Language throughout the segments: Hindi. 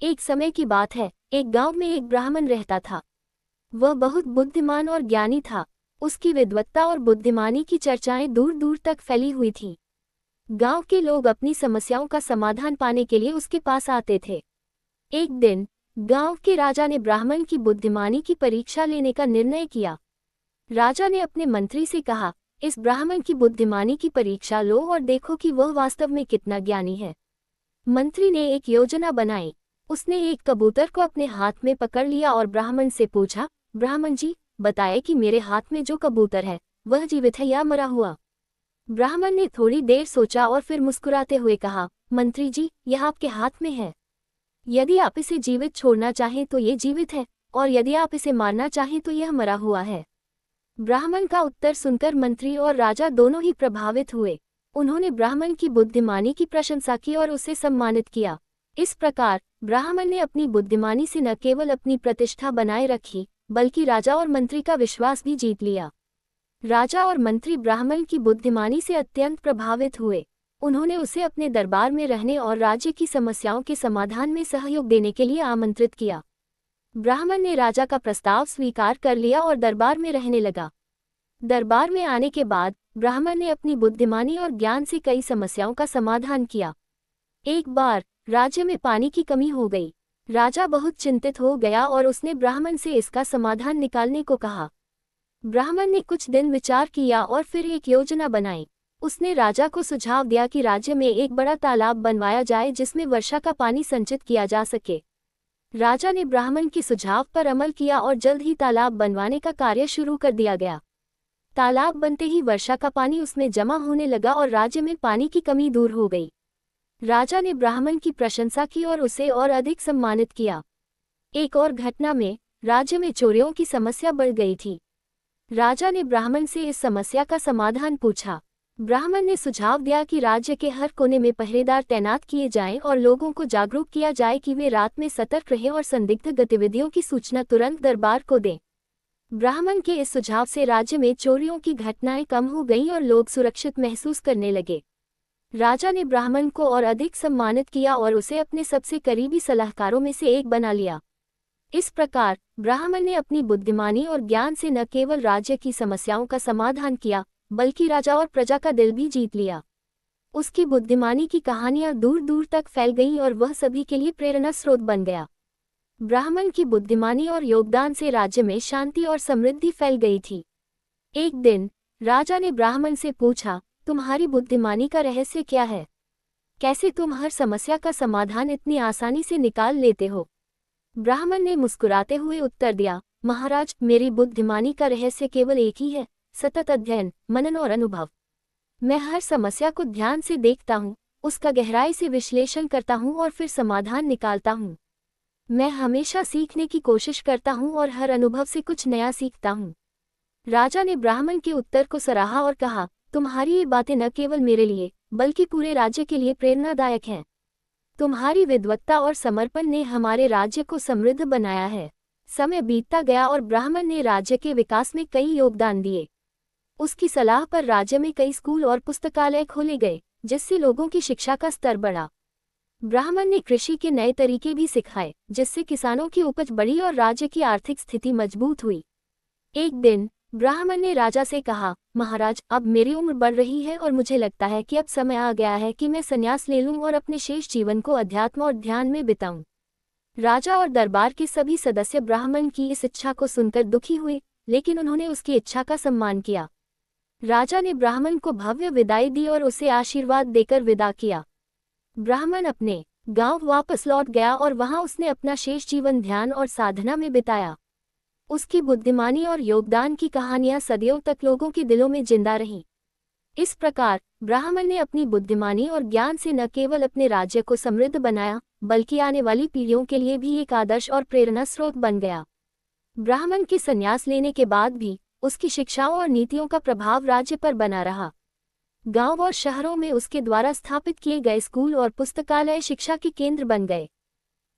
एक समय की बात है, एक गांव में एक ब्राह्मण रहता था। वह बहुत बुद्धिमान और ज्ञानी था। उसकी विद्वत्ता और बुद्धिमानी की चर्चाएं दूर दूर तक फैली हुई थीं। गांव के लोग अपनी समस्याओं का समाधान पाने के लिए उसके पास आते थे। एक दिन गांव के राजा ने ब्राह्मण की बुद्धिमानी की परीक्षा लेने का निर्णय किया। राजा ने अपने मंत्री से कहा, इस ब्राह्मण की बुद्धिमानी की परीक्षा लो और देखो कि वह वास्तव में कितना ज्ञानी है। मंत्री ने एक योजना बनाई। उसने एक कबूतर को अपने हाथ में पकड़ लिया और ब्राह्मण से पूछा, ब्राह्मण जी, बताए कि मेरे हाथ में जो कबूतर है वह जीवित है या मरा हुआ। ब्राह्मण ने थोड़ी देर सोचा और फिर मुस्कुराते हुए कहा, मंत्री जी, यह आपके हाथ में है। यदि आप इसे जीवित छोड़ना चाहें तो ये जीवित है, और यदि आप इसे मारना चाहें तो यह मरा हुआ है। ब्राह्मण का उत्तर सुनकर मंत्री और राजा दोनों ही प्रभावित हुए। उन्होंने ब्राह्मण की बुद्धिमानी की प्रशंसा की और उसे सम्मानित किया। इस प्रकार ब्राह्मण ने अपनी बुद्धिमानी से न केवल अपनी प्रतिष्ठा बनाए रखी, बल्कि राजा और मंत्री का विश्वास भी जीत लिया। राजा और मंत्री ब्राह्मण की बुद्धिमानी से अत्यंत प्रभावित हुए। उन्होंने उसे अपने दरबार में रहने और राज्य की समस्याओं के समाधान में सहयोग देने के लिए आमंत्रित किया। ब्राह्मण ने राजा का प्रस्ताव स्वीकार कर लिया और दरबार में रहने लगा। दरबार में आने के बाद ब्राह्मण ने अपनी बुद्धिमानी और ज्ञान से कई समस्याओं का समाधान किया। एक बार राज्य में पानी की कमी हो गई। राजा बहुत चिंतित हो गया और उसने ब्राह्मण से इसका समाधान निकालने को कहा। ब्राह्मण ने कुछ दिन विचार किया और फिर एक योजना बनाई। उसने राजा को सुझाव दिया कि राज्य में एक बड़ा तालाब बनवाया जाए जिसमें वर्षा का पानी संचित किया जा सके। राजा ने ब्राह्मण के सुझाव पर अमल किया और जल्द ही तालाब बनवाने का कार्य शुरू कर दिया गया। तालाब बनते ही वर्षा का पानी उसमें जमा होने लगा और राज्य में पानी की कमी दूर हो गई। राजा ने ब्राह्मण की प्रशंसा की और उसे और अधिक सम्मानित किया। एक और घटना में राज्य में चोरियों की समस्या बढ़ गई थी। राजा ने ब्राह्मण से इस समस्या का समाधान पूछा। ब्राह्मण ने सुझाव दिया कि राज्य के हर कोने में पहरेदार तैनात किए जाएं और लोगों को जागरूक किया जाए कि वे रात में सतर्क रहें और संदिग्ध गतिविधियों की सूचना तुरंत दरबार को दें। ब्राह्मण के इस सुझाव से राज्य में चोरियों की घटनाएं कम हो गईं और लोग सुरक्षित महसूस करने लगे। राजा ने ब्राह्मण को और अधिक सम्मानित किया और उसे अपने सबसे करीबी सलाहकारों में से एक बना लिया। इस प्रकार ब्राह्मण ने अपनी बुद्धिमानी और ज्ञान से न केवल राज्य की समस्याओं का समाधान किया, बल्कि राजा और प्रजा का दिल भी जीत लिया। उसकी बुद्धिमानी की कहानियां दूर दूर तक फैल गईं और वह सभी के लिए प्रेरणा स्रोत बन गया। ब्राह्मण की बुद्धिमानी और योगदान से राज्य में शांति और समृद्धि फैल गई थी। एक दिन राजा ने ब्राह्मण से पूछा, तुम्हारी बुद्धिमानी का रहस्य क्या है? कैसे तुम हर समस्या का समाधान इतनी आसानी से निकाल लेते हो? ब्राह्मण ने मुस्कुराते हुए उत्तर दिया, महाराज, मेरी बुद्धिमानी का रहस्य केवल एक ही है, सतत अध्ययन, मनन और अनुभव। मैं हर समस्या को ध्यान से देखता हूँ, उसका गहराई से विश्लेषण करता हूँ और फिर समाधान निकालता हूँ। मैं हमेशा सीखने की कोशिश करता हूँ और हर अनुभव से कुछ नया सीखता हूँ। राजा ने ब्राह्मण के उत्तर को सराहा और कहा, तुम्हारी ये बातें न केवल मेरे लिए बल्कि पूरे राज्य के लिए प्रेरणादायक हैं। तुम्हारी विद्वत्ता और समर्पण ने हमारे राज्य को समृद्ध बनाया है। समय बीतता गया और ब्राह्मण ने राज्य के विकास में कई योगदान दिए। उसकी सलाह पर राज्य में कई स्कूल और पुस्तकालय खोले गए, जिससे लोगों की शिक्षा का स्तर बढ़ा। ब्राह्मण ने कृषि के नए तरीके भी सिखाए, जिससे किसानों की उपज बढ़ी और राज्य की आर्थिक स्थिति मजबूत हुई। एक दिन ब्राह्मण ने राजा से कहा, महाराज, अब मेरी उम्र बढ़ रही है और मुझे लगता है कि अब समय आ गया है कि मैं संन्यास ले लूं और अपने शेष जीवन को अध्यात्म और ध्यान में बिताऊं। राजा और दरबार के सभी सदस्य ब्राह्मण की इस इच्छा को सुनकर दुखी हुए, लेकिन उन्होंने उसकी इच्छा का सम्मान किया। राजा ने ब्राह्मण को भव्य विदाई दी और उसे आशीर्वाद देकर विदा किया। ब्राह्मण अपने गांव वापस लौट गया और वहां उसने अपना शेष जीवन ध्यान और साधना में बिताया। उसकी बुद्धिमानी और योगदान की कहानियां सदियों तक लोगों के दिलों में जिंदा रहीं। इस प्रकार ब्राह्मण ने अपनी बुद्धिमानी और ज्ञान से न केवल अपने राज्य को समृद्ध बनाया, बल्कि आने वाली पीढ़ियों के लिए भी एक आदर्श और प्रेरणा स्रोत बन गया। ब्राह्मण के संन्यास लेने के बाद भी उसकी शिक्षाओं और नीतियों का प्रभाव राज्य पर बना रहा। गांव और शहरों में उसके द्वारा स्थापित किए गए स्कूल और पुस्तकालय शिक्षा के केंद्र बन गए।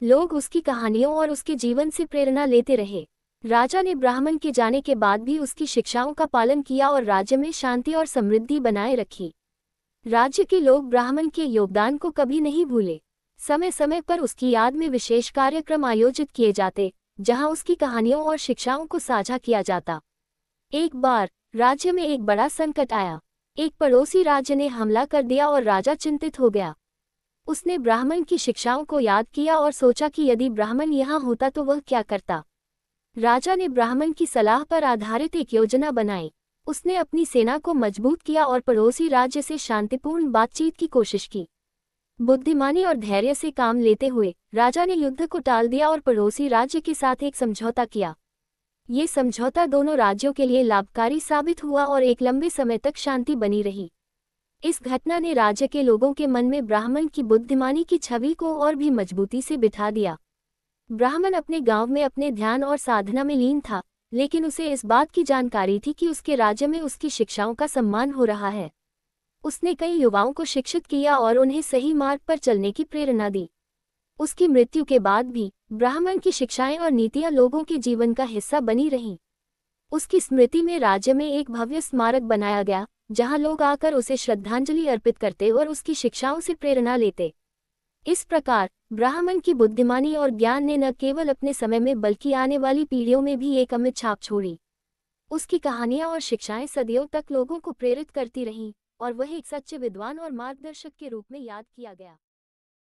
लोग उसकी कहानियों और उसके जीवन से प्रेरणा लेते रहे। राजा ने ब्राह्मण के जाने के बाद भी उसकी शिक्षाओं का पालन किया और राज्य में शांति और समृद्धि बनाए रखी। राज्य के लोग ब्राह्मण के योगदान को कभी नहीं भूले। समय समय पर उसकी याद में विशेष कार्यक्रम आयोजित किए जाते, जहां उसकी कहानियों और शिक्षाओं को साझा किया जाता। एक बार राज्य में एक बड़ा संकट आया। एक पड़ोसी राज्य ने हमला कर दिया और राजा चिंतित हो गया। उसने ब्राह्मण की शिक्षाओं को याद किया और सोचा कि यदि ब्राह्मण यहाँ होता तो वह क्या करता। राजा ने ब्राह्मण की सलाह पर आधारित एक योजना बनाई। उसने अपनी सेना को मजबूत किया और पड़ोसी राज्य से शांतिपूर्ण बातचीत की कोशिश की। बुद्धिमानी और धैर्य से काम लेते हुए राजा ने युद्ध को टाल दिया और पड़ोसी राज्य के साथ एक समझौता किया। ये समझौता दोनों राज्यों के लिए लाभकारी साबित हुआ और एक लंबे समय तक शांति बनी रही। इस घटना ने राज्य के लोगों के मन में ब्राह्मण की बुद्धिमानी की छवि को और भी मजबूती से बिठा दिया। ब्राह्मण अपने गांव में अपने ध्यान और साधना में लीन था, लेकिन उसे इस बात की जानकारी थी कि उसके राज्य में उसकी शिक्षाओं का सम्मान हो रहा है। उसने कई युवाओं को शिक्षित किया और उन्हें सही मार्ग पर चलने की प्रेरणा दी। उसकी मृत्यु के बाद भी ब्राह्मण की शिक्षाएं और नीतियां लोगों के जीवन का हिस्सा बनी रहीं। उसकी स्मृति में राज्य में एक भव्य स्मारक बनाया गया, जहां लोग आकर उसे श्रद्धांजलि अर्पित करते और उसकी शिक्षाओं से प्रेरणा लेते। इस प्रकार ब्राह्मण की बुद्धिमानी और ज्ञान ने न केवल अपने समय में बल्कि आने वाली पीढ़ियों में भी एक अमिट छाप छोड़ी। उसकी कहानियां और शिक्षाएं सदियों तक लोगों को प्रेरित करती रहीं और वह एक सच्चे विद्वान और मार्गदर्शक के रूप में याद किया गया।